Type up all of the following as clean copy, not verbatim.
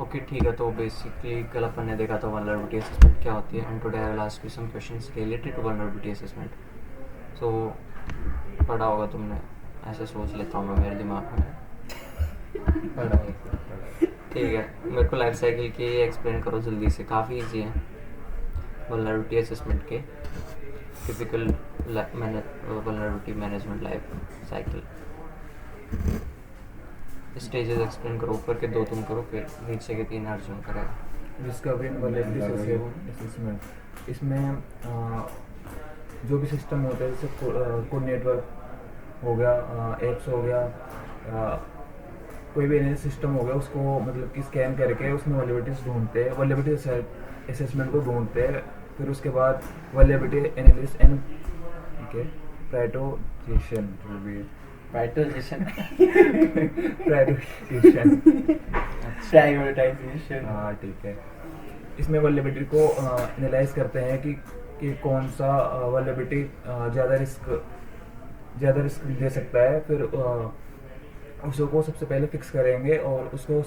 Okay ठीक है, तो बेसिकली कल अपन ने देखा था वल्नरेबिलिटी असेसमेंट क्या होती है, and today I will ask you some questions related to vulnerability assessment. So पढ़ा होगा तुमने, ऐसे सोच लेता हूँ मैं मेरे दिमाग में. पढ़ा है। ठीक है, मेरे को लाइफ साइकिल के एक्सप्लेन करो जल्दी से, काफ़ी इजी है वल्नरेबिलिटी असेसमेंट के. Typical vulnerability management life cycle stages explain करो. ऊपर के 2 तुम करो, फिर नीचे के 3 अर्जुन करेगा. डिस्कवरी वल्नरेबिलिटी असेसमेंट, इसमें जो भी सिस्टम होता है जैसे कोड नेटवर्क हो गया, एप्स हो गया, कोई भी सिस्टम हो गया, उसको मतलब कि स्कैन करके उसमें वल्नरेबिलिटीज ढूंढते हैं, वल्नरेबिलिटी असेसमेंट को ढूंढते हैं. फिर उसके बाद वल्नरेबिलिटी एनालिसिस एंड प्रायोरिटाइजेशन, जो भी प्रायोरिटाइजेशन. प्रायोरिटाइजेशन. प्रायोरिटाइजेशन. हाँ ठीक है. इसमें वल्नरेबिलिटी को एनालाइज करते हैं कि कौन सा वल्नरेबिलिटी ज़्यादा रिस्क दे सकता है. फिर उसको सबसे पहले फिक्स करेंगे और उसको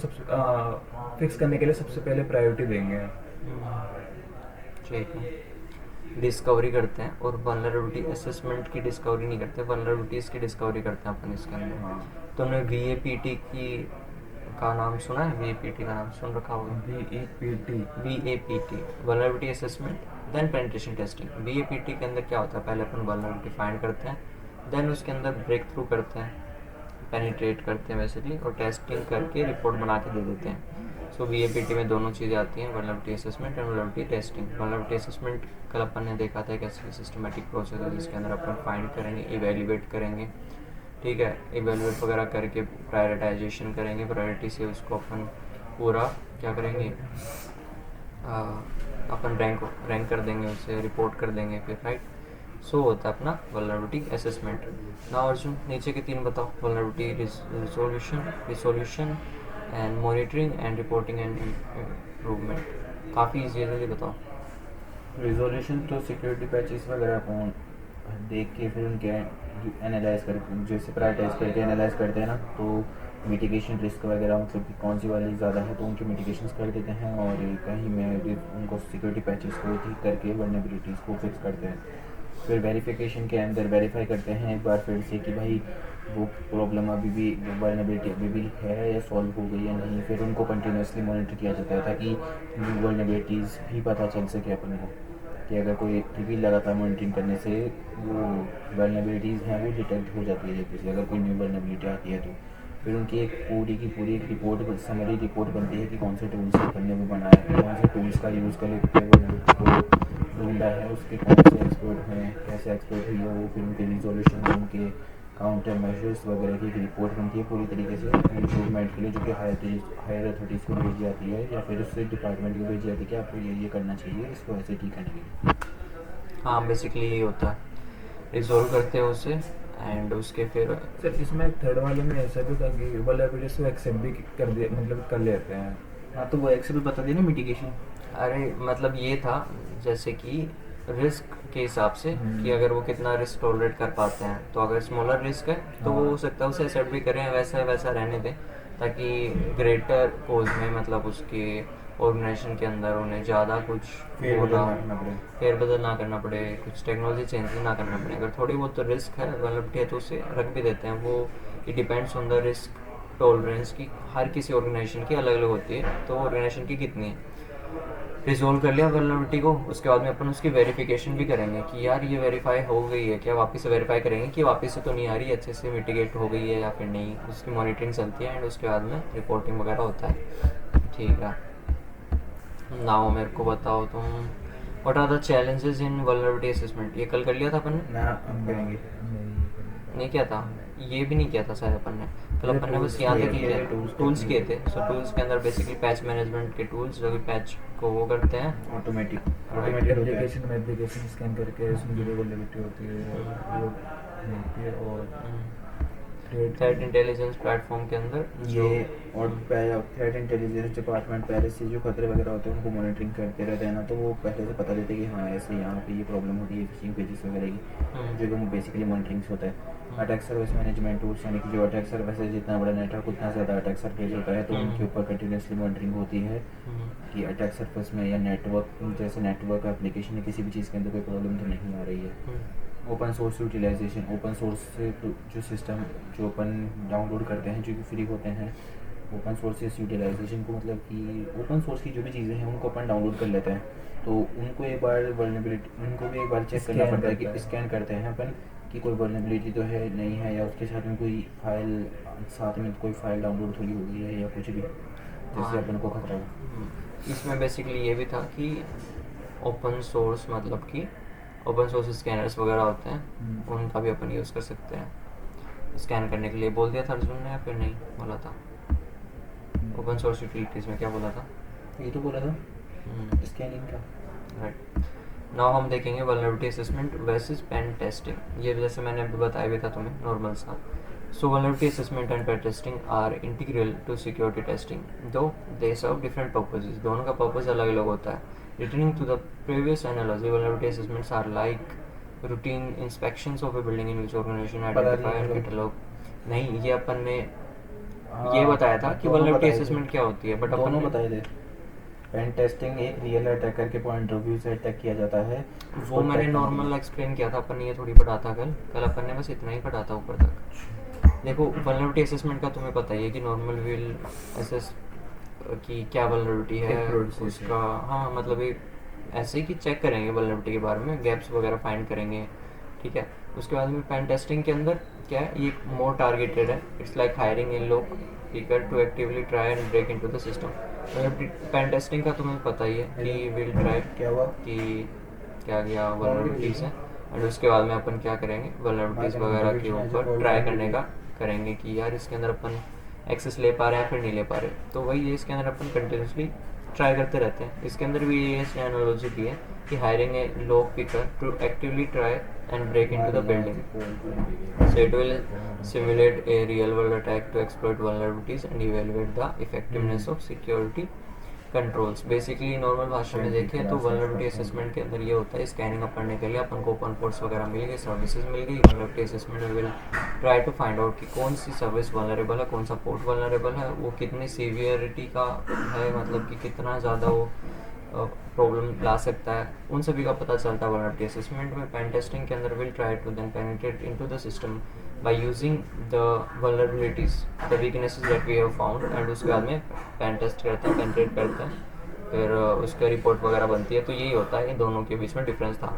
फिक्स करने के लिए सबसे पहले प्रायोरिटी देंगे. ठीक है, डिस्कवरी करते हैं और वल्नरेबिलिटी असेसमेंट की डिस्कवरी नहीं करते, वल्नरेबिलिटीज़ की डिस्कवरी करते हैं अपन इसके अंदर. हाँ. तुमने VAPT का नाम सुना है? VAPT का नाम सुन रखा होगा. VAPT. VAPT vulnerability assessment then penetration testing. VAPT के अंदर क्या होता है, पहले अपन वल्नरेबिलिटी फाइंड करते हैं, देन उसके अंदर ब्रेक थ्रू करते हैं, पेनिट्रेट करते हैं बेसिकली, और टेस्टिंग करके रिपोर्ट बना के दे देते हैं. सो VAPT में दोनों चीज़ें आती हैं, vulnerability assessment and vulnerability testing. Vulnerability assessment कल अपन ने देखा था कैसे सिस्टमेटिक प्रोसेस है जिसके अंदर अपन फाइंड करेंगे, इवेल्युएट करेंगे. ठीक है, इवेल्युएट वगैरह करके प्रायोरिटाइजेशन करेंगे, प्रायोरिटी से उसको अपन पूरा क्या करेंगे, अपन रैंक कर देंगे, उसे रिपोर्ट कर देंगे फिर, राइट. सो होता है अपना वल्नरेबिलिटी असेसमेंट. नाउ अर्जुन नीचे के 3 बताओ. Vulnerability resolution and monitoring and reporting and improvement. काफ़ी ईजी है, जल्दी बताओ. रिजोल्यूशन तो सिक्योरिटी पैचेस वगैरह को देख के फिर उनके एनालाइज कर, जैसे प्रायोरिटाइज करके एनालाइज करते हैं ना, तो मिटिगेशन रिस्क वगैरह मतलब कि कौन सी वाली ज़्यादा है तो उनकी मिटिगेशन कर देते हैं, और कहीं में उनको सिक्योरिटी पैचेस को ठीक करके वल्नरेबिलिटीज़ को फिक्स करते हैं. फिर वेरिफिकेशन के अंदर वेरीफाई करते हैं एक बार फिर से कि भाई वो प्रॉब्लम अभी भी, वल्नरेबिलिटी अभी भी है या सॉल्व हो गई या नहीं. फिर उनको कंटिन्यूसली मॉनिटर किया जाता है ताकि वल्नरेबिलिटीज़ भी पता चल सके अपन को, कि अगर कोई एक्टिवली लगातार मॉनिटरिंग करने से वो वल्नरेबिलिटीज़ हैं वो डिटेक्ट हो जाती है जल्दी से. अगर कोई न्यू वल्नरेबिलिटी आती है तो फिर उनकी एक पूरी की पूरी एक रिपोर्ट, समरी रिपोर्ट बनती है कि कौन से टूल्स अपन ने वो बनाया है, कौन से टूल्स का यूज़ करके वल्नरेबिलिटी को ढूंढा है, उसके कौन से एक्सपर्ट हैं, कैसे एक्सपर्ट हुई है वो. फिर उनके रिजोल्यूशन, उनके काउंटर मेजर्स वगैरह की एक रिपोर्ट बनती है पूरी तरीके से इम्प्रूवमेंट के लिए, जो कि हायर अथॉरिटीज़ को भेजी जाती है या फिर उससे डिपार्टमेंट को भेजी जाती है कि आपको ये करना चाहिए, इसको ऐसे ठीक करने के लिए. हाँ, बेसिकली यही होता है, रिजोल्व करते हैं उसे एंड उसके फिर. सर इसमें थर्ड वाले में ऐसा भी था कि वल्नरेबिलिटीज को एक्सेप्ट भी कर दे, मतलब कर लेते हैं. हाँ, तो वो एक्सेल बता देना मिटिगेशन. अरे मतलब ये था जैसे कि रिस्क के हिसाब से कि अगर वो कितना रिस्क टॉलरेट कर पाते हैं, तो अगर स्मॉलर रिस्क है तो वो हो सकता है उसे एक्सेप्ट भी करें, वैसा वैसा रहने दें, ताकि ग्रेटर कोज में मतलब उसके ऑर्गेनाइजेशन के अंदर उन्हें ज़्यादा कुछ फेरबदल ना करना पड़े, कुछ टेक्नोलॉजी चेंज ना करना पड़े. अगर थोड़ी बहुत तो रिस्क है, वल्नरेबिलिटी है, तो उसे रख भी देते हैं. वो it depends on the risk tolerance की, हर किसी ऑर्गेनाइजेशन की अलग अलग होती है, तो ऑर्गेनाइजेशन की कितनी है. रिजोल्व कर लिया वल्नरेबिलिटी को, उसके बाद में अपन उसकी वेरिफिकेशन भी करेंगे कि यार ये वेरीफाई हो गई है क्या, वापस से वेरीफाई करेंगे कि वापस से तो नहीं आ रही, अच्छे से मिटिगेट हो गई है या फिर नहीं. उसकी मॉनिटरिंग चलती है एंड उसके बाद में रिपोर्टिंग वगैरह होता है. ठीक है, नाउ मेरे को बताओ तुम, what are the challenges in vulnerability assessment. ये कल कर लिया था अपन ने? ना हम करेंगे. नहीं किया था, ये भी नहीं किया था शायद अपन ने. कल अपन ने बस यहाँ तक किया, टूल्स किए थे. सो टूल्स के अंदर बेसिकली पैच मैनेजमेंट के टूल्स जो कि पैच को वो करते हैं, ऑटोमेटिक एप्लीकेशन में एप्लीकेशन स्कैन करके उसमें जो वल्नरेबिलिटी होती है वो मिलती है. और थ्रेट इंटेलिजेंस प्लेटफॉर्म के अंदर ये और थ्रेट इंटेलिजेंस डिपार्टमेंट पहले से जो खतरे वगैरह होते हैं उनको मॉनिटरिंग करते रहते हैं ना, तो वो पहले से पता देते हैं कि हाँ ऐसे यहाँ पे ये प्रॉब्लम होती है फिशिंग पेजेस वगैरह की, जो कि बेसिकली मॉनिटरिंग से होता है. अटैक सर्विस मैनेजमेंट टूल्स, यानी कि जो अटैक सर्विस है, जितना बड़ा नेटवर्क उतना ज़्यादा अटैक सर्विस होता है, तो उनके ऊपर कंटिन्यूसली मॉनिटरिंग होती है कि अटैक सर्विस में या नेटवर्क, जैसे नेटवर्क एप्लीकेशन या किसी भी चीज़ के अंदर कोई प्रॉब्लम तो नहीं आ रही है। Open source utilization, open source से जो सिस्टम जो अपन डाउनलोड करते हैं जो कि फ्री होते हैं, ओपन सोर्सेस यूटिलाइजेशन को मतलब कि ओपन सोर्स की जो भी चीज़ें हैं उनको अपन डाउनलोड कर लेते हैं, तो उनको एक बार वर्नेबिलिटी, उनको भी एक बार चेक करना पड़ता है कि स्कैन करते हैं अपन कि कोई वर्नेबिलिटी तो है नहीं है, या उसके साथ में कोई फाइल, साथ में कोई फाइल डाउनलोड थोड़ी हो गई है या कुछ भी जिससे अपन को खतरा हो। इसमें बेसिकली ये भी था कि ओपन सोर्स मतलब कि ओपन सोर्स स्कैनर्स वगैरह होते हैं, उनका भी अपन यूज़ कर सकते हैं स्कैन करने के लिए। बोल दिया था अर्जुन ने या फिर नहीं बोला था? ओपन सोर्स यूटिलिटीज़ में क्या बोला था? ये तो बोला था स्कैनिंग का। राइट, नाउ हम देखेंगे vulnerability assessment versus pen testing. ये जैसे मैंने अभी बताया भी था तुम्हें नॉर्मल सा। So vulnerability assessment and pen testing are integral to security testing, though they serve different purposes. दोनों का पर्पस अलग अलग होता है। Returning to the previous analogy, vulnerability assessments are like routine inspections of a building in which organization identify and catalog. नहीं, ये अपन ने ये बताया था कि वल्नरेबिलिटी असेसमेंट क्या होती है, बट अपन दोनों बताए थे। पेन टेस्टिंग एक रियल अटैकर के पॉइंट ऑफ व्यू से अटैक किया जाता है, वो मैंने नॉर्मल एक्सप्लेन किया था। अपन ने ये थोड़ी पढ़ा था कल अपन ने बस इतना ही पढ़ा था ऊपर तक। देखो वल्नरेबिलिटी असेसमेंट का तुम्हें पता ही है कि नॉर्मल विल असेस कि क्या वल्नरेबिलिटी है उसका। हाँ, मतलब ये ऐसे ही कि चेक करेंगे वल्नरेबिलिटी के बारे में, गैप्स वगैरह फाइंड करेंगे, ठीक है। उसके बाद में पेन टेस्टिंग के अंदर क्या है, ये मोर टारगेटेड है। It's like hiring in lock picker to actively try and break into the system. Pen testing का तुम्हें पता ही है कि विल ट्राई क्या हुआ कि क्या क्या वल्नरेबिलिटीज़ हैं, एंड उसके बाद में अपन क्या करेंगे वल्नरेबिलिटीज़ वगैरह के ऊपर ट्राई करने का करेंगे कि यार इसके अंदर अपन एक्सेस ले पा रहे हैं फिर नहीं ले पा रहे। तो वही है, इसके अंदर अपन कंटिन्यूसली ट्राई करते रहते हैं। इसके अंदर भी ये एनालॉजी दी है कि hiring a lock picker to actively try and break into the building, so it will simulate a real world attack to exploit vulnerabilities and evaluate the effectiveness of security controls। Basically normal भाषा में देखें तो vulnerability assessment के अंदर ये होता है, scanning up करने के लिए अपन को ओपन पोर्ट्स वगैरह मिल गए, सर्विसेज मिल गई। वल्नरेबिलिटी असेसमेंट में will try to find out कि कौन सी सर्विस वल्नरेबल है, कौन सा पोर्ट वल्नरेबल है, वो कितनी सीवियरिटी का है, मतलब कि कितना ज़्यादा वो प्रॉब्लम ला सकता है, उन सभी का पता चलता है वल्नरेबिलिटी असेसमेंट में। पेन टेस्टिंग के अंदर will try to then penetrate into the system by using the vulnerabilities, the weaknesses that we have found, and उसके बाद में पेन टेस्ट करते हैं, पेनिट्रेट करते हैं, फिर उसका रिपोर्ट वगैरह बनती है। तो यही होता है, इन दोनों के बीच में डिफरेंस था।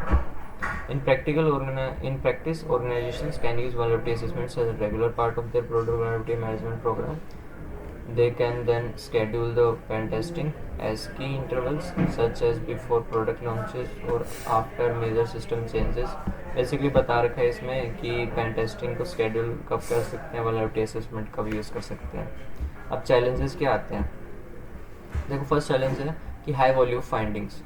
In practice, organizations can use vulnerability assessments as a regular part of their product vulnerability management program. They can then schedule the pen testing as key intervals, such as before product launches or after major system changes। Basically बता रखा है इसमें कि pen testing को schedule कब कर सकते हैं, वल्नरेबिलिटी असेसमेंट कब यूज़ कर सकते हैं। अब चैलेंजेस क्या आते हैं, देखो फर्स्ट चैलेंज है कि high volume findings.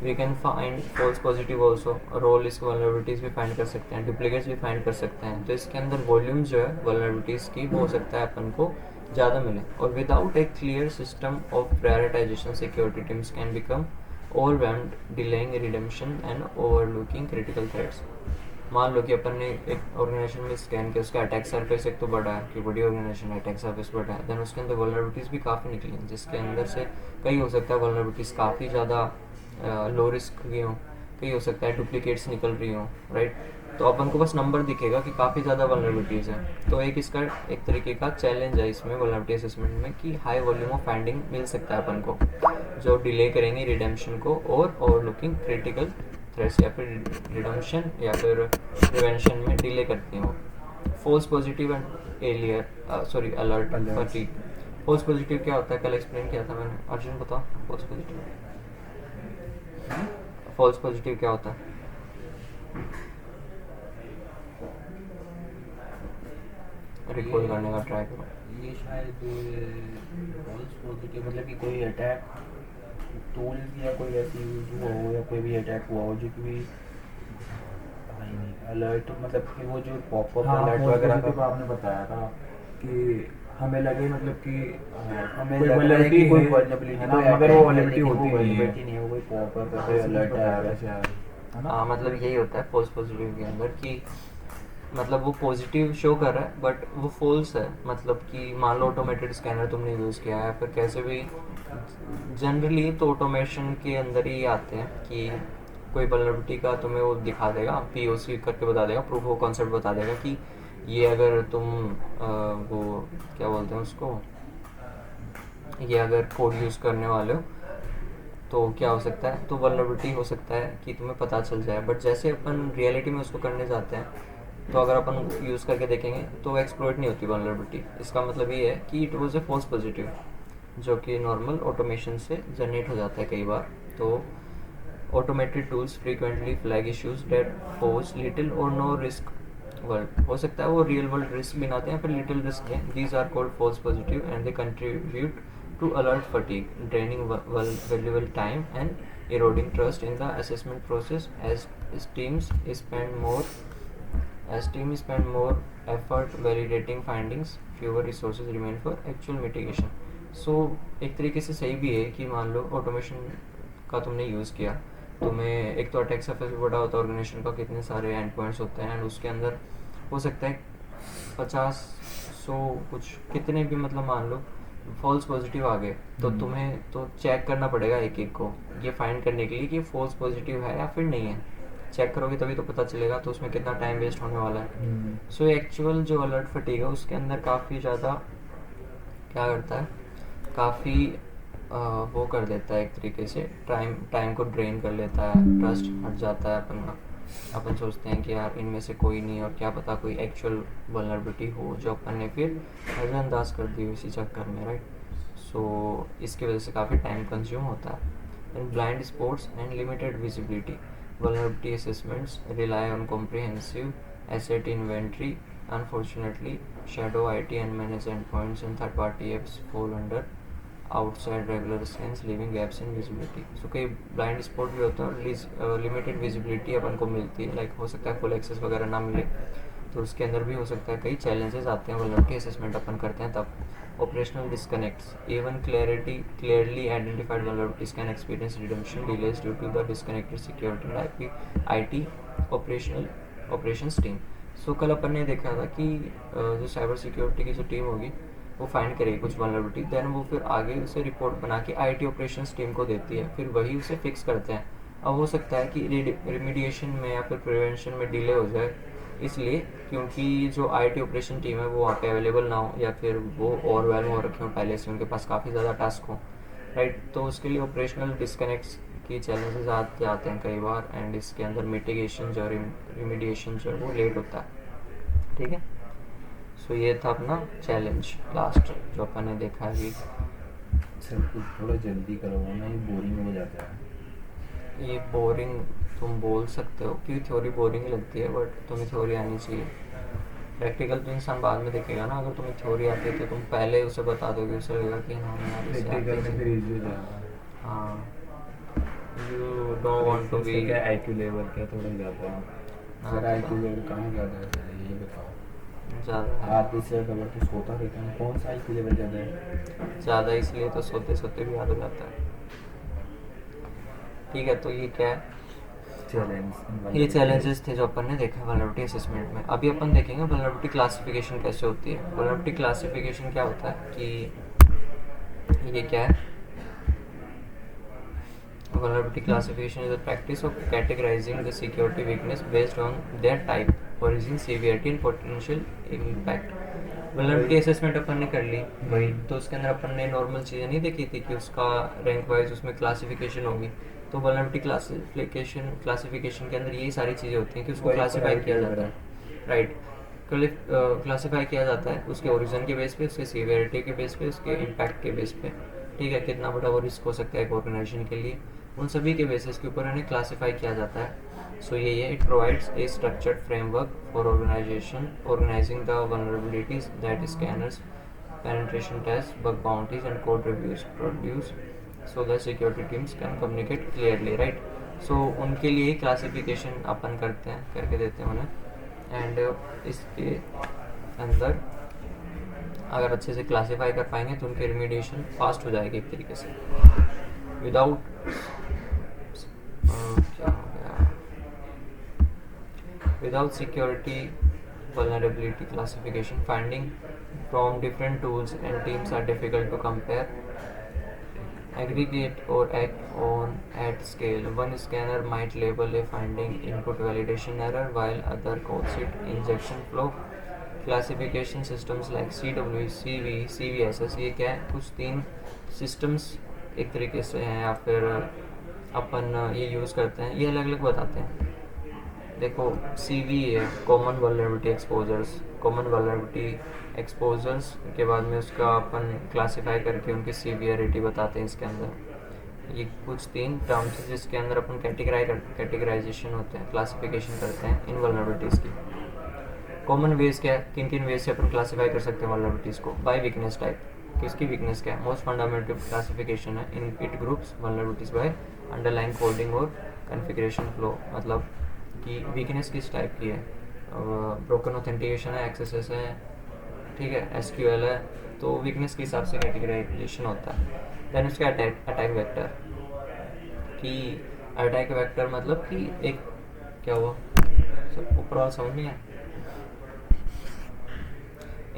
We can find false positive also, low risk vulnerabilities भी फाइंड कर सकते हैं, डुप्लीकेट्स भी फाइंड कर सकते हैं। तो इसके अंदर वॉल्यूम जो है वल्नरेबिलिटीज़ की वो हो सकता है अपन को ज़्यादा मिले। और without A clear system of prioritisation, security teams can become overwhelmed, delaying redemption and overlooking critical threats। मान लो कि अपन ने एक ऑर्गेनाइजेशन में स्कैन किया, उसका अटैक सरफेस एक तो बड़ा है कि बड़ी ऑर्गेनाइजेशन है, अटैक सरफेस बड़ा है, देन उसके अंदर वल्नरेबिलिटीज़ भी काफ़ी निकली हैं, जिसके अंदर से कई हो सकता है वल्नरेबिलिटीज़ काफ़ी ज़्यादा लो रिस्क की हों, कई हो सकता है डुप्लीकेट्स निकल रही हों, राइट। तो अपन को बस नंबर दिखेगा कि काफ़ी ज़्यादा वल्नरेबिलिटीज़ हैं। तो एक इसका एक तरीके का चैलेंज है इसमें वल्नरेबिलिटी असेसमेंट में कि हाई वॉल्यूम ऑफ फाइंडिंग मिल सकता है अपन को, जो डिले करेंगे रिडेम्पशन को और ओवरलुकिंग क्रिटिकल थ्रेट्स, या फिर रिडेम्पशन या फिर प्रिवेंशन में डिले करती हैं वो। False positive and alert fatigue. False positive क्या होता है, कल एक्सप्लेन किया था मैंने। अर्जुन बताओ फॉल्स पॉजिटिव। फॉल्स पॉजिटिव क्या होता है? रिकॉल करने का ट्राई करो। ये शायद फॉल्स पॉजिटिव मतलब कि कोई अटैक टूल या कोई ऐसी यूज हुआ हो, या कोई भी अटैक हुआ हो जो कि भी अलर्ट, मतलब कि वो जो पॉपअप अलर्ट वगैरह का आपने बताया था कि हमें लगे, मतलब कि हमें लग रहा है कि कोई वल्नरेबिलिटी, मगर वो वल्नरेबिलिटी होती नहीं है, वो कोई पॉपअप अलर्ट है हाँ, मतलब यही होता है फॉल्स पॉजिटिव के अंदर कि मतलब वो पॉजिटिव शो कर रहा है बट वो फॉल्स है, मतलब कि मान लो ऑटोमेटेड स्कैनर तुमने यूज़ किया है, फिर कैसे भी जनरली तो ऑटोमेशन के अंदर ही आते हैं कि कोई वल्नरेबिलिटी का तुम्हें वो दिखा देगा, पीओसी करके बता देगा, प्रूफ ऑफ कॉन्सेप्ट बता देगा कि ये अगर तुम वो क्या बोलते हैं उसको, ये अगर कोड यूज़ करने वाले हो तो क्या हो सकता है, तो वल्नरेबिलिटी हो सकता है कि तुम्हें पता चल जाए। बट जैसे अपन रियलिटी में उसको करने जाते हैं तो अगर अपन यूज़ करके देखेंगे तो एक्सप्लॉइट नहीं होती वल्नरेबिलिटी। इसका मतलब ये है कि it was a false positive, जो कि नॉर्मल ऑटोमेशन से जनरेट हो जाता है कई बार। तो automated tools frequently flag issues that pose little और नो रिस्क वर्ल्ड, हो सकता है वो रियल वर्ल्ड रिस्क भी आते हैं, फिर लिटिल रिस्क है। These are called false positive and they contribute to alert fatigue, draining valuable time and eroding trust in the assessment process as teams spend more effort validating findings, fewer resources remain for actual mitigation. So एक तरीके से सही भी है कि मान लो automation का तुमने यूज़ किया, तुम्हें एक तो अटैक सरफेस भी पता होता है ऑर्गेनाइजेशन का, कितने सारे एंड पॉइंट्स होते हैं, एंड उसके अंदर हो सकता है 50 100 कुछ कितने भी, मतलब मान लो फॉल्स पॉजिटिव आ गए तो तुम्हें तो चेक करना पड़ेगा एक एक को, ये फाइंड करने के लिए कि फॉल्स पॉजिटिव है या फिर नहीं है। चेक करोगे तभी तो पता चलेगा, तो उसमें कितना टाइम वेस्ट होने वाला है। सो एक्चुअल जो अलर्ट फटीग है उसके अंदर काफ़ी ज़्यादा क्या करता है, काफ़ी वो कर देता है एक तरीके से, टाइम को ड्रेन कर लेता है, ट्रस्ट हट जाता है अपन का। अपन सोचते हैं कि यार इनमें से कोई नहीं, और क्या पता कोई एक्चुअल वल्नरेबिलिटी हो जो अपन ने फिर नज़रअंदाज कर दी इसी चक्कर में, राइट। सो इसकी वजह से काफ़ी टाइम कंज्यूम होता है। इन blind spots and limited visibility, vulnerability assessments rely on comprehensive asset inventory. Unfortunately shadow IT and managed endpoints and third party apps fall under outside regular scans, leaving gaps in visibility. So कई blind spot भी होता है और limited visibility अपन को मिलती है, like हो सकता है फुल एक्सेस वगैरह ना मिले, तो उसके अंदर भी हो सकता है कई चैलेंजेस आते हैं वल्नरेबिलिटी असेसमेंट अपन करते हैं तब। Operational disconnects, even clearly identified vulnerabilities can experience redemption delays due to the disconnected security and IT operations team. So कल अपन ने देखा था कि जो साइबर सिक्योरिटी की जो टीम होगी वो फाइंड करेगी कुछ वल्नरेबिलिटी, देन वो फिर आगे उसे रिपोर्ट बना के IT ऑपरेशंस टीम को देती है, फिर वही उसे फिक्स करते हैं। अब हो सकता है कि रिमीडिएशन में या फिर प्रिवेंशन में डिले हो जाए, इसलिए क्योंकि जो IT ऑपरेशन टीम है वो वहाँ पे अवेलेबल ना हो, या फिर वो ओवरवेल्म हो रखे हो पहले से, उनके पास काफ़ी ज़्यादा टास्क हो, राइट। तो उसके लिए ऑपरेशनल डिस्कनेक्ट्स की चैलेंजेस आते हैं कई बार, एंड इसके अंदर मिटिगेशन जो रिमीडिएशन जो है वो लेट होता है, ठीक है। सो ये था अपना चैलेंज लास्ट जो अपन ने देखा है कि सर कुछ थोड़ा जल्दी करो ना, ये बोरिंग हो जाता है। ये बोरिंग तुम बोल सकते हो क्योंकि थ्योरी बोरिंग लगती है, बट तुम्हें थ्योरी आनी चाहिए। प्रैक्टिकल तो इंसान बाद में देखेगा ना, अगर तुम्हें थ्योरी आती है तो तुम पहले उसे बता दोगे, उसे लगेगा कि हाँ यार इसे प्रैक्टिकल आती में है। फिर इजी हो जाएगा। हाँ, you don't want to be क्या IQ लेवल क्या थोड़ा ज़्यादा है। सर IQ लेवल कहाँ ज़्यादा है सर, ये बताओ। ज़्यादा आप इससे अगर तो सोता रहता है, कौन सा IQ लेवल ज़्यादा है? ज़्यादा इसलिए तो सोते सोते भी याद हो जाता है, ठीक है। तो ये क्या है, ये चैलेंजेस थे जो अपन ने देखा वल्नरेबिलिटी असेसमेंट में। अभी अपन देखेंगे वल्नरेबिलिटी क्लासिफिकेशन कैसे होती है। वल्नरेबिलिटी क्लासिफिकेशन क्या होता है कि ये क्या है, vulnerability classification is a practice of categorizing the security weakness based on their type, origin, severity and potential impact. vulnerability assessment अपन ने कर ली वही, तो उसके अंदर अपन ने नॉर्मल चीज़ें नहीं देखी थी कि उसका रैंक वाइज उसमें क्लासिफिकेशन होगी। तो vulnerability क्लासिफिकेशन के अंदर यही सारी चीज़ें होती हैं कि उसको क्लासीफाई किया जाता है, राइट। क्लासीफाई किया जाता है उसके ओरिजिन के बेस पे, उसके सीवियरिटी के बेस पे, उसके इम्पैक्ट के बेस पे, ठीक है। कितना बड़ा वो रिस्क हो सकता है एक ऑर्गेनाइजेशन के लिए, उन सभी के बेसिस के ऊपर इन्हें क्लासीफाई किया जाता है। सो ये it provides a structured framework for organizing the vulnerabilities that scanners, penetration test, bug bounties and code reviews produce so the security teams can communicate clearly, right. So उनके लिए classification अपन करते हैं, करके देते हैं उन्हें, एंड इसके अंदर अगर अच्छे से क्लासीफाई कर पाएंगे तो उनकी रिमीडिएशन फास्ट हो जाएगी एक तरीके से। विदाउट क्या हो गया, without security vulnerability classification. Finding from different tools and teams are difficult to compare, aggregate or act on at scale. One scanner might label a finding input validation error while other calls it injection flow. Classification systems like CW, CV, CVSS, ये क्या है, कुछ 3 systems एक तरीके से हैं या फिर अपन ये यूज़ करते हैं, ये अलग अलग बताते हैं. देखो CV है common vulnerability exposures. Common vulnerability exposures के बाद में उसका अपन क्लासीफाई करके उनकी सीवियरिटी बताते हैं. इसके अंदर ये कुछ 3 टर्म्स हैं जिसके अंदर अपन कैटेगराइजेशन होते हैं, क्लासिफिकेशन करते हैं इन वल्नरेबिलिटीज़ की. कॉमन वेज क्या है, किन किन वेज से अपन क्लासीफाई कर सकते हैं वल्नरेबिलिटीज़ को. बाय वीकनेस टाइप, किसकी वीकनेस क्या है. मोस्ट फंडामेंटल क्लासिफिकेशन है in it groups vulnerabilities by underlying coding और कॉन्फ़िगरेशन फ्लो. मतलब कि वीकनेस किस टाइप की है. ब्रोकन ऑथेंटिकेशन है, एक्सेसेस है, ठीक है, SQL है, तो वीकनेस के हिसाब से कैटेगराइजेशन होता है. देन उसका अटैक वेक्टर, कि अटैक वेक्टर मतलब कि एक क्या हुआ, सब ऊपर समझ नहीं है.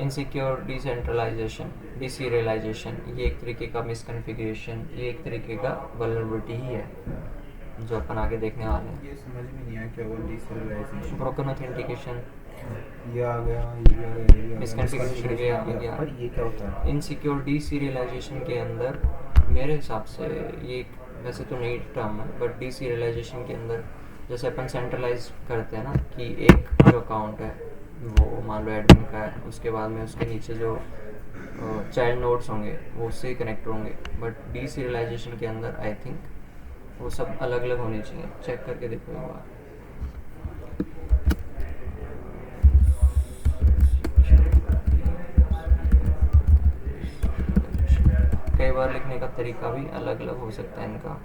इनसिक्योर डिसेंट्रलाइजेशन, डिसीरियलाइजेशन, ये एक तरीके का मिसकॉन्फ़िगरेशन, ये एक तरीके का वल्नरेबिलिटी ही है जो अपन आगे देखने वाले हैं. ये समझ में नहीं आया क्या वो डिसेंट्रलाइजेशन. ब्रोकन ऑथेंटिकेशन, ये आ गया, ये आ गया, ये आ गया, मिसकॉन्फ़िगरेशन गया. पर ये क्या होता है. इनसिक्योर डिसीरियलाइजेशन के अंदर मेरे हिसाब से ये एक वैसे तो नई टर्म है, बट डिसीरियलाइजेशन के अंदर जैसे अपन सेंट्रलाइज करते हैं ना, कि एक जो अकाउंट है वो मान लो एडमिन का है, उसके बाद में उसके नीचे जो चाइल्ड नोड्स होंगे वो उससे ही कनेक्ट होंगे. बट डिसीरियलाइजेशन के अंदर आई थिंक वो सब अलग अलग होने चाहिए. चेक करके देखो एक बार. कई बार लिखने का तरीका भी अलग अलग हो सकता है इनका.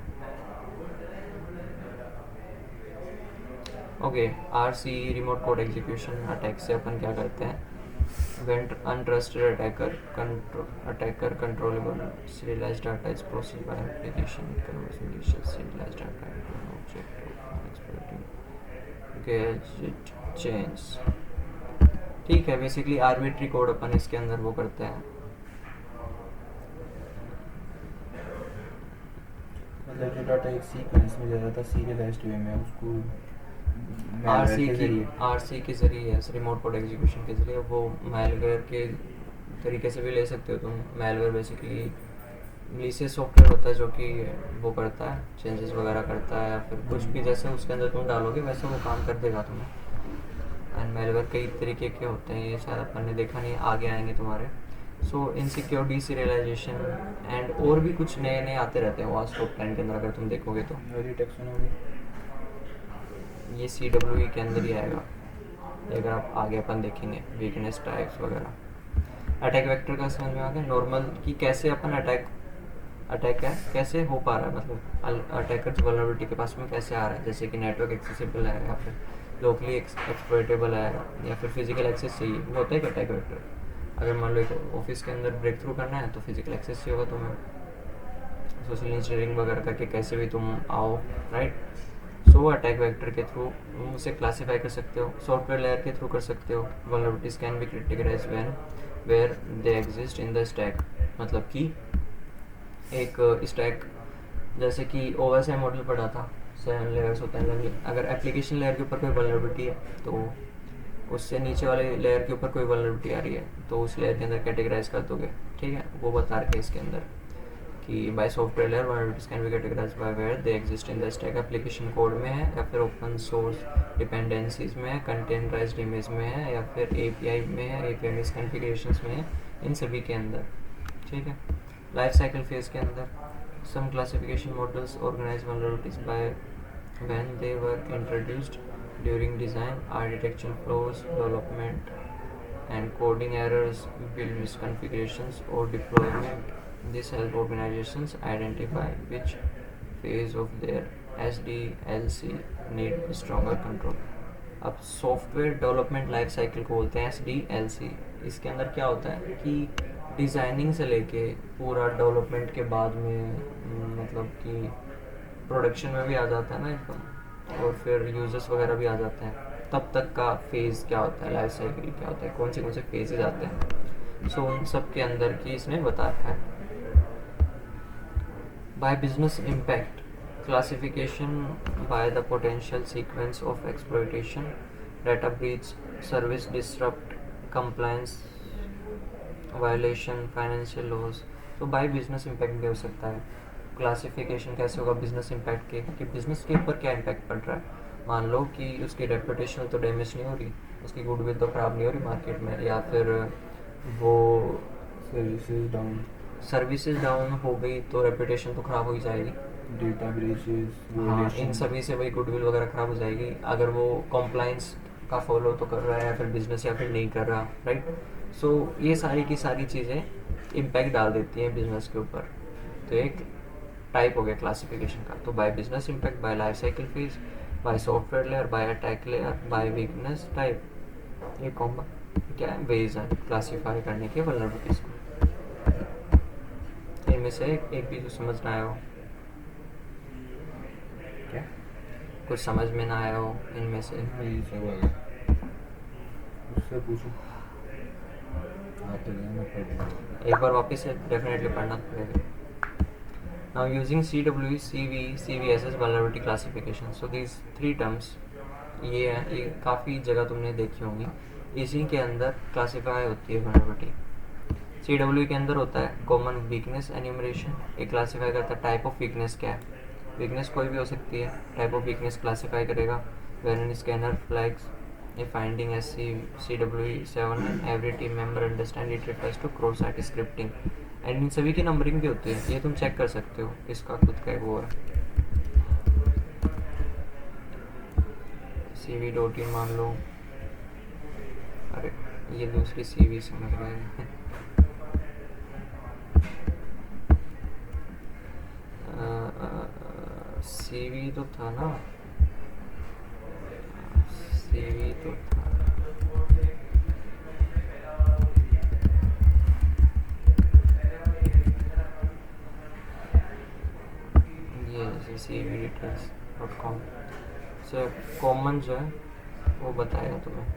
Okay, RC remote code execution attack से अपन क्या करते हैं. when untrusted attacker controllable serialized data is processed by application, it converts malicious serialized data into an object of exploiting gadget chains. ठीक है, बेसिकली आर्बिट्री कोड अपन इसके अंदर वो करते हैं. मतलब जो डाटा एक सीक्वेंस में जा रहा था सीरियलाइज्ड वे में, उसको RC के जरिए, रिमोट कोड एग्जीक्यूशन के जरिए, वो मैलवेयर के तरीके से भी ले सकते हो तुम. मैलवेयर बेसिकली malicious सॉफ्टवेयर होता है जो कि वो करता है, चेंजेस वगैरह करता है, या फिर कुछ भी जैसे उसके अंदर तुम डालोगे वैसे वो काम कर देगा तुम्हें. एंड मैलवेयर कई तरीके के होते हैं, ये शायद अपन ने देखा नहीं, आगे आएंगे तुम्हारे. सो इनसिक्योर डिसीरियलाइजेशन एंड और भी कुछ नए नए आते रहते हैं वास्ट टॉप 10 के अंदर अगर तुम देखोगे तो. ये CWE के अंदर ही आएगा अगर आप आगे अपन देखेंगे वीकनेस टाइप्स वगैरह. अटैक वेक्टर का समझ में आ गया. नॉर्मल कि कैसे अपन अटैक है कैसे हो पा रहा है, मतलब अटैकर वल्नरेबिलिटी के पास में कैसे आ रहा है. जैसे कि नेटवर्क एक्सेसिबल है, या फिर लोकली एक्सप्लॉइटेबल है, या फिर फिजिकल एक्सेस चाहिए, वो होता है कि अटैक वेक्टर. अगर मान लो एक ऑफिस के अंदर ब्रेक थ्रू करना है तो फिजिकल एक्सेस चाहिए होगा तुम्हें, सोशल इंजीनियरिंग वगैरह करके कैसे भी तुम आओ, राइट. सो अटैक वेक्टर के थ्रू उसे क्लासीफाई कर सकते हो, सॉफ्टवेयर लेयर के थ्रू कर सकते हो. Vulnerabilities can be categorized when where they exist in the stack. मतलब कि एक स्टैक जैसे कि OSI मॉडल पढ़ा था, 7 लेयर्स होते हैं. अगर एप्लीकेशन लेयर के ऊपर कोई वल्नरेबिलिटी है तो उससे नीचे वाले लेयर के ऊपर कोई वल्नरेबिलिटी आ रही है तो उस लेयर के अंदर कैटेगराइज कर दोगे. ठीक है, वो बता रखे इसके अंदर कि by software layer vulnerabilities can be categorized by where they exist in the stack. Application code में है, या फिर ओपन सोर्स डिपेंडेंसीज में है, कंटेनराइज्ड इमेज में है, या फिर API में है, API में कॉन्फ़िगरेशंस में है, इन सभी के अंदर. ठीक है. लाइफ साइकिल फेज के अंदर some classification models organize vulnerabilities by when they were introduced during design, architectural flaws, development and coding errors, build misconfigurations or deployment. This help organizations identify which phase of their SDLC need stronger control. अब software development life cycle को बोलते हैं SDLC. इसके अंदर क्या होता है कि डिज़ाइनिंग से लेके पूरा डेवलपमेंट के बाद में मतलब कि प्रोडक्शन में भी आ जाता है ना एकदम, और फिर यूजर्स वगैरह भी आ जाते हैं. तब तक का फेज़ क्या होता है, लाइफ साइकिल क्या होता है, कौन से फेजेज आते हैं, सो उन सब के अंदर की इसने बता रखा है. By business impact, classification by the potential sequence of exploitation, data breach, service disrupt, compliance violation, financial loss. तो बाय बिजनेस इम्पैक्ट भी हो सकता है. क्लासिफिकेशन कैसे होगा बिजनेस इम्पैक्ट के, कि बिजनेस के ऊपर क्या इम्पैक्ट पड़ रहा है. मान लो कि उसकी रेपुटेशन तो डैमेज नहीं हो रही, उसकी गुडविल तो ख़राब नहीं हो रही मार्केट में, या फिर वो सर्विसेज डाउन हो गई तो रेपुटेशन तो ख़राब हो ही जाएगी. डेटा ब्रीचेस, हाँ, इन सभी से वही गुडविल वगैरह ख़राब हो जाएगी. अगर वो कॉम्प्लाइंस का फॉलो तो कर रहा है या फिर बिजनेस या फिर नहीं कर रहा, राइट. सो ये सारी की सारी चीज़ें इम्पैक्ट डाल देती हैं बिजनेस के ऊपर. तो एक टाइप हो गया क्लासिफिकेशन का. तो by business impact, by life cycle phase, by software layer, by attack layer, by weakness type. ये कॉमन क्या है, वेज है क्लासीफाई करने के वल्नरेबिलिटीज़ को. इनमें से एक भी जो समझ ना आया हो, क्या कुछ समझ में ना आया हो इनमें से, ये सवाल है, उससे पूछो. एक बार वापस से डेफिनेटली पढ़ना पड़ेगा. Now using CWE, CV, CVSS vulnerability classification. So these three terms ये है, ये काफ़ी जगह तुमने देखी होंगी. इसी के अंदर क्लासीफाई होती है vulnerability. CWE के अंदर होता है कॉमन वीकनेस एन्यूमरेशन. ये क्लासीफाई करता है टाइप ऑफ वीकनेस क्या है. वीकनेस कोई भी हो सकती है, टाइप ऑफ वीकनेस क्लासीफाई करेगा. When scanner flags a finding as CWE 7 and every team member understand it refers to cross site scripting. And in सभी की नंबरिंग भी होती है, ये तुम चेक कर सकते हो. इसका खुद का एक वो है CV.in मान लो. अरे ये दूसरी CV समझ गए. CV तो था ना, CV तो था. ये जैसे CVDetails.com से कॉमन जो है वो बताएगा तुम्हें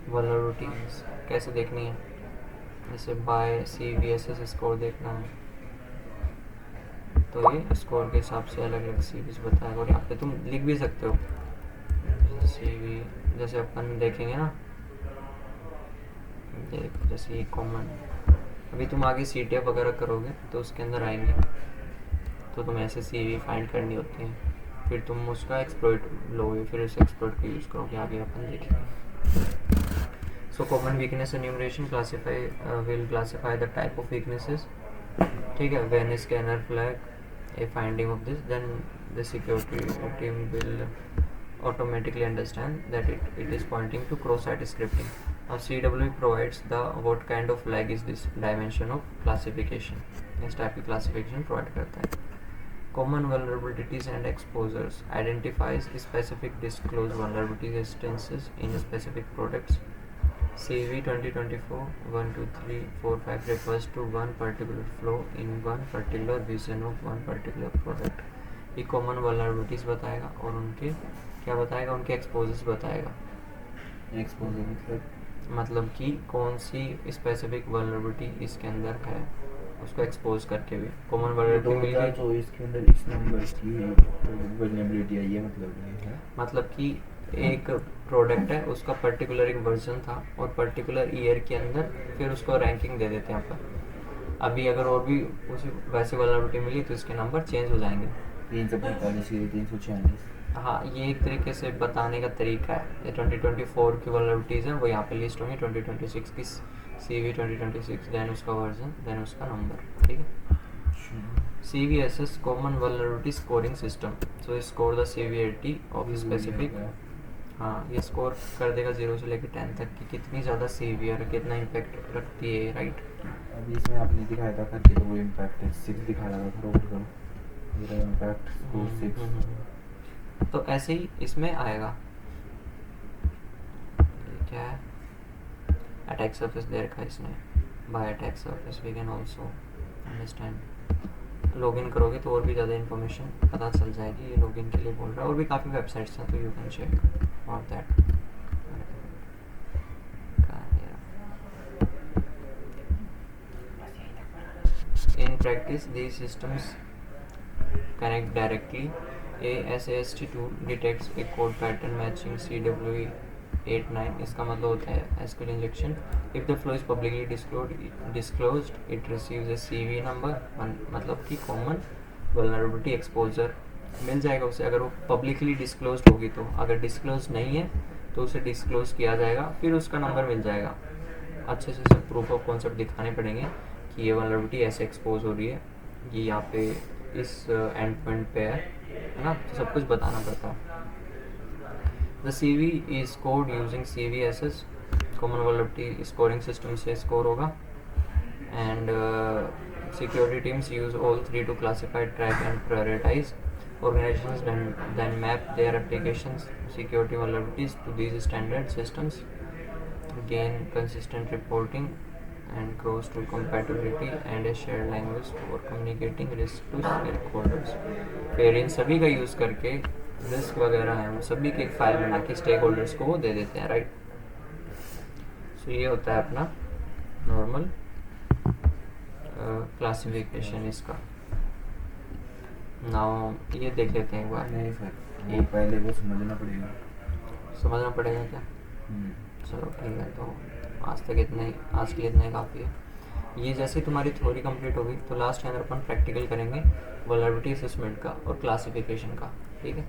वल्नरेबिलिटीज कैसे देखनी है. जैसे बाय CVSS स्कोर देखना है तो ये स्कोर के हिसाब से अलग अलग CVs बताएगा. और यहाँ पे तुम लिख भी सकते हो CV, जैसे अपन देखेंगे ना, देखो जैसे ये कॉमन. अभी तुम आगे CTF वगैरह करोगे तो उसके अंदर आएंगे तो तुम्हें ऐसे CV फाइंड करनी होती है. फिर तुम उसका एक्सप्लॉइट लोगे, फिर उस एक्सप्लॉइट को यूज़ करोगे, आगे अपन देखेंगे. So common weakness enumeration classify will classify the type of weaknesses. ठीक है. When scanner flag a finding of this, then the security team will automatically understand that it is pointing to cross-site scripting. Now CWE provides the what kind of flag is this dimension of classification. इस type की classification provide करता है. Common vulnerabilities and exposures identifies specific disclosed vulnerability instances in specific products. CV 2024 1 2 3 4 5 refers to one particular flow in one particular region of one particular product. ये common vulnerabilities बताएगा और उनके क्या बताएगा, उनके एक्सपोजर्स बताएगा. एक्सपोजर मतलब कि कौन सी स्पेसिफिक वल्नरेबिलिटी इसके अंदर है, उसको एक्सपोज करके भी कॉमन वल्नरेबिलिटी मिल गई. तो इसके अंदर इस नंबर की वल्नरेबिलिटी आई है, मतलब ये है. मतलब कि एक प्रोडक्ट है, उसका पर्टिकुलर एक वर्जन था और पर्टिकुलर ईयर के अंदर फिर उसको रैंकिंग दे देते हैं अपन. अभी अगर और भी उसी वैसे वल्नरेबिलिटी मिली तो इसके नंबर चेंज हो जाएंगे. 345 346. हाँ, ये एक तरीके से बताने का तरीका है. ये 2024 की वल्नरेबिलिटीज़ हैं, वो यहाँ पे लिस्ट होंगी. 2026 की CV 2026, देन उसका वर्जन, देन उसका नंबर. ठीक है. CVSS common vulnerability scoring system. So score the severity of specific. हाँ, ये स्कोर कर देगा 0 से लेकर 10 तक कि कितनी ज़्यादा सीवियर, कितना इम्पैक्ट रखती है, राइट. अभी इसमें आपने दिखाया था करके, तो वो इम्पैक्ट है 6 दिखा रहा था. रोक करो, मेरा इम्पैक्ट स्कोर 6. तो ऐसे ही इसमें आएगा. क्या है, अटैक सरफेस दे रखा है इसने. By attack surface we can also understand login करोगे तो और भी ज़्यादा इन्फॉर्मेशन पता चल जाएगी। ये लॉगिन के लिए बोल रहा है, और भी काफ़ी वेबसाइट्स हैं, तो you can check about that. In practice, these systems connect directly. A SAST tool detects a code pattern matching CWE89. इसका मतलब होता है SQL injection. If the flow is publicly disclosed, it receives a CV number, मतलब कि common vulnerability exposure मिल जाएगा उसे। अगर वो publicly disclosed होगी तो, अगर disclosed नहीं है तो उसे disclose किया जाएगा, फिर उसका नंबर मिल जाएगा। अच्छे से सब प्रूफ ऑफ कॉन्सेप्ट दिखाने पड़ेंगे कि ये वल्नरेबिलिटी ऐसे एक्सपोज हो रही है, ये यहाँ पे इस एंड पॉइंट पे है ना, तो सब कुछ बताना पड़ता है। The CV is scored using CVSS, common vulnerability scoring system से स्कोर होगा। And security teams use all 3 to classify, track and prioritize. Organizations then map their applications security vulnerabilities to these standard systems, gain consistent reporting and cross to compatibility and a shared language for communicating risk to stakeholders। फिर इन सभी का use करके risk वगैरह है, हम सभी की एक फाइल बना के स्टेक होल्डर्स को वो दे देते हैं, राइट। सो ये होता है अपना नॉर्मल क्लासिफिकेशन इसका। नाउ ये देख लेते हैं एक बार। नहीं सर, ये पहले वो समझना पड़ेगा। समझना पड़ेगा क्या? चलो ठीक है, तो आज के लिए इतना ही काफ़ी है। ये जैसे तुम्हारी थ्योरी कंप्लीट होगी तो लास्ट टाइम अपन प्रैक्टिकल करेंगे वल्नरेबिलिटी असेसमेंट का और क्लासिफिकेशन का, ठीक है।